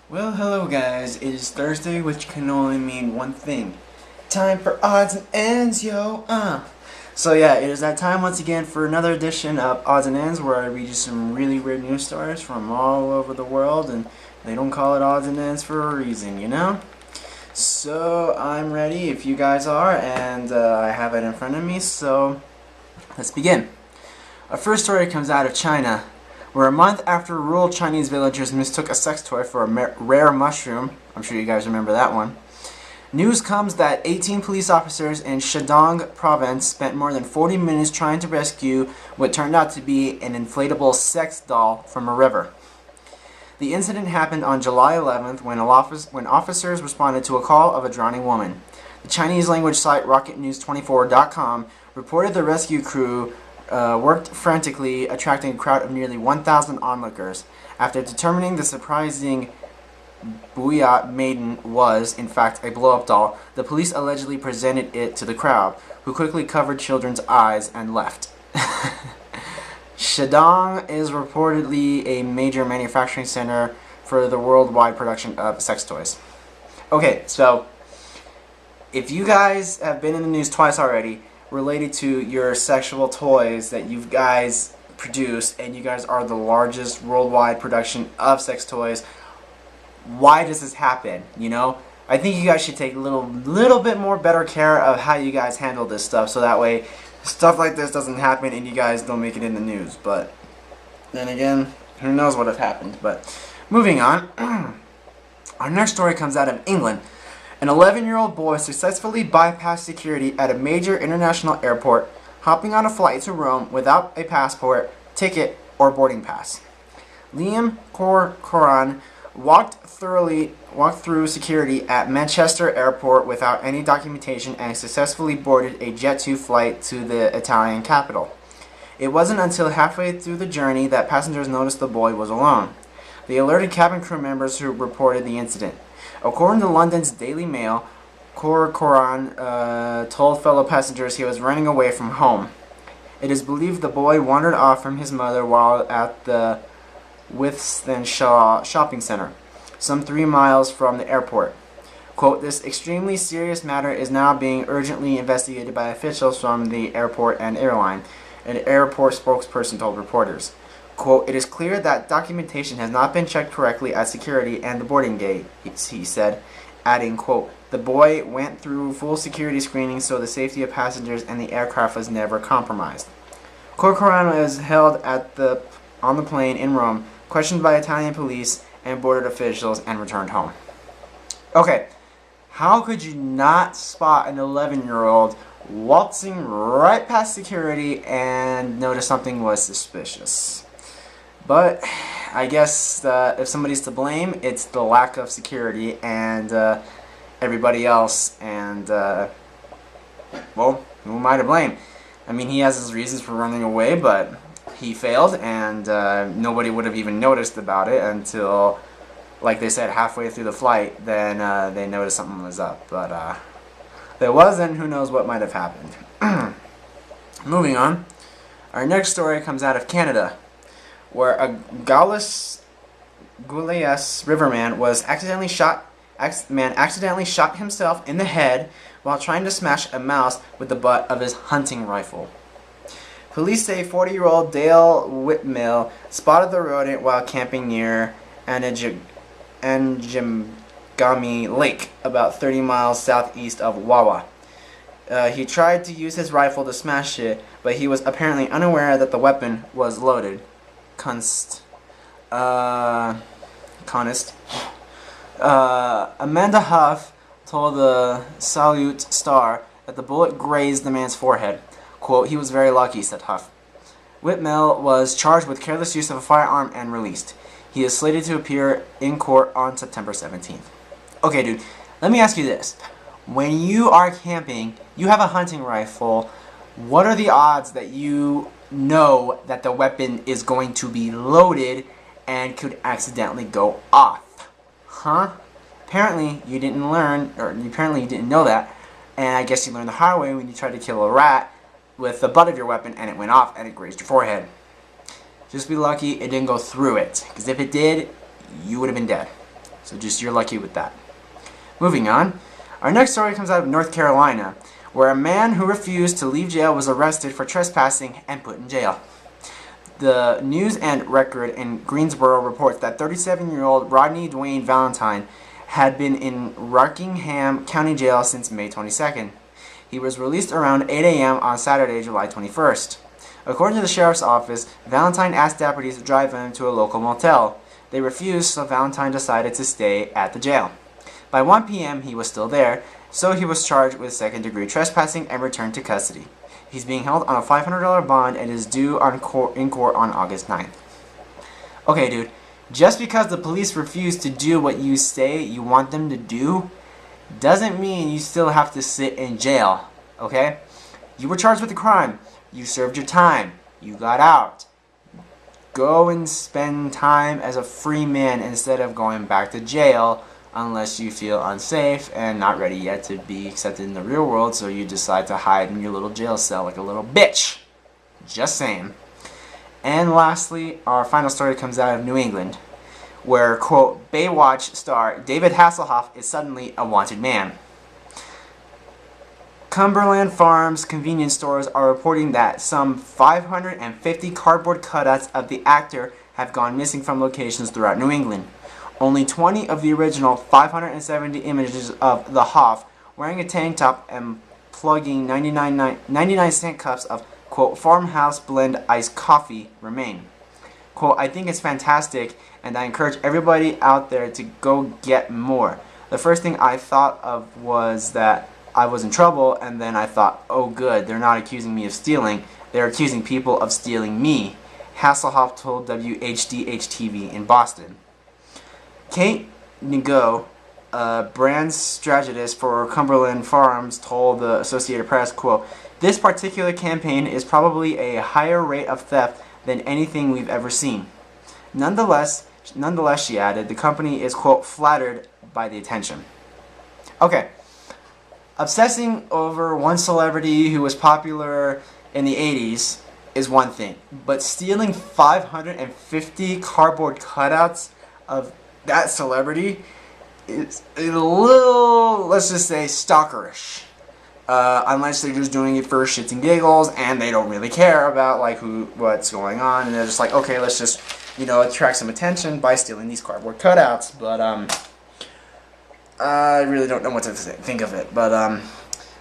Well, hello guys. It is Thursday, which can only mean one thing. Time for odds and ends, yo. So yeah, it is that time once again for another edition of Odds and Ends, where I read you some really weird news stories from all over the world, and they don't call it odds and ends for a reason, you know? So I'm ready if you guys are, and I have it in front of me. So let's begin. Our first story comes out of China, where a month after rural Chinese villagers mistook a sex toy for a rare mushroom. I'm sure you guys remember that one. News comes that 18 police officers in Shandong province spent more than 40 minutes trying to rescue what turned out to be an inflatable sex doll from a river. The incident happened on July 11th when officers responded to a call of a drowning woman. The Chinese language site RocketNews24.com reported the rescue crew worked frantically, attracting a crowd of nearly 1,000 onlookers. After determining the surprising Buyat maiden was, in fact, a blow-up doll, the police allegedly presented it to the crowd, who quickly covered children's eyes and left. Shandong is reportedly a major manufacturing center for the worldwide production of sex toys. Okay, so if you guys have been in the news twice already related to your sexual toys that you guys produce, and you guys are the largest worldwide production of sex toys, why does this happen? You know, I think you guys should take a little bit more better care of how you guys handle this stuff, so that way stuff like this doesn't happen and you guys don't make it in the news. But then again, who knows what has happened. But moving on, our next story comes out of England. An 11-year-old boy successfully bypassed security at a major international airport, hopping on a flight to Rome without a passport, ticket, or boarding pass. Liam Corcoran walked through security at Manchester Airport without any documentation and successfully boarded a Jet2 flight to the Italian capital. It wasn't until halfway through the journey that passengers noticed the boy was alone. They alerted cabin crew members who reported the incident. According to London's Daily Mail, Corcoran told fellow passengers he was running away from home. It is believed the boy wandered off from his mother while at the Withenshaw shopping center, some 3 miles from the airport. Quote, "This extremely serious matter is now being urgently investigated by officials from the airport and airline," an airport spokesperson told reporters. Quote, "It is clear that documentation has not been checked correctly at security and the boarding gate," he said, adding, quote, "The boy went through full security screening, so the safety of passengers and the aircraft was never compromised." Corcoran was held on the plane in Rome, questioned by Italian police and border officials, and returned home. Okay, how could you not spot an 11-year-old waltzing right past security and notice something was suspicious? But I guess if somebody's to blame, it's the lack of security and everybody else. And, well, who am I to blame? I mean, he has his reasons for running away, but he failed, and nobody would have even noticed about it until, like they said, halfway through the flight. Then they noticed something was up. But if it wasn't, who knows what might have happened. Moving on, our next story comes out of Canada, where a Gaulis riverman accidentally shot himself in the head while trying to smash a mouse with the butt of his hunting rifle. Police say 40-year-old Dale Whitmill spotted the rodent while camping near Anjimgami Lake, about 30 miles southeast of Wawa. He tried to use his rifle to smash it, but he was apparently unaware that the weapon was loaded. Amanda Huff told the Salute Star that the bullet grazed the man's forehead. Quote, "He was very lucky," said Huff. Whitmill was charged with careless use of a firearm and released. He is slated to appear in court on September 17th. Okay, dude, let me ask you this. When you are camping, you have a hunting rifle. What are the odds that you know that the weapon is going to be loaded and could accidentally go off? Huh? Apparently you didn't know that, and I guess you learned the hard way when you tried to kill a rat with the butt of your weapon and it went off and it grazed your forehead. Just be lucky it didn't go through it, because if it did, you would have been dead. So just you're lucky with that. Moving on, our next story comes out of North Carolina, where a man who refused to leave jail was arrested for trespassing and put in jail. The News and Record in Greensboro reports that 37-year-old Rodney Dwayne Valentine had been in Rockingham County Jail since May 22nd. He was released around 8 a.m. on Saturday, July 21st. According to the sheriff's office, Valentine asked deputies to drive him to a local motel. They refused, so Valentine decided to stay at the jail. By 1 p.m., he was still there, so he was charged with second-degree trespassing and returned to custody. He's being held on a $500 bond and is due in court on August 9th. Okay, dude, just because the police refuse to do what you say you want them to do doesn't mean you still have to sit in jail, okay? You were charged with a crime. You served your time. You got out. Go and spend time as a free man instead of going back to jail unless you feel unsafe and not ready yet to be accepted in the real world, so you decide to hide in your little jail cell like a little bitch. Just saying. And lastly, our final story comes out of New England, where, quote, Baywatch star David Hasselhoff is suddenly a wanted man. Cumberland Farms convenience stores are reporting that some 550 cardboard cutouts of the actor have gone missing from locations throughout New England. Only 20 of the original 570 images of the Hoff wearing a tank top and plugging 99-cent cups of, quote, farmhouse blend iced coffee remain. Quote, I think it's fantastic, and I encourage everybody out there to go get more. The first thing I thought of was that I was in trouble, and then I thought, oh good, they're not accusing me of stealing, they're accusing people of stealing me, Hasselhoff told WHDH-TV in Boston. Kate Nego, a brand strategist for Cumberland Farms, told the Associated Press, quote, this particular campaign is probably a higher rate of theft than anything we've ever seen. Nonetheless, she added, the company is, quote, flattered by the attention. Okay. Obsessing over one celebrity who was popular in the 80s is one thing, but stealing 550 cardboard cutouts of that celebrity is a little, let's just say, stalkerish. Unless they're just doing it for shits and giggles and they don't really care about like what's going on, and they're just like, okay, let's just, attract some attention by stealing these cardboard cutouts. But I really don't know what to think of it. But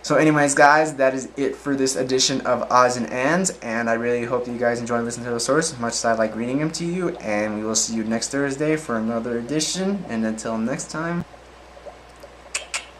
so anyways, guys, that is it for this edition of Odds and Ends, and I really hope that you guys enjoy listening to those stories as much as I like reading them to you, and we will see you next Thursday for another edition, and until next time.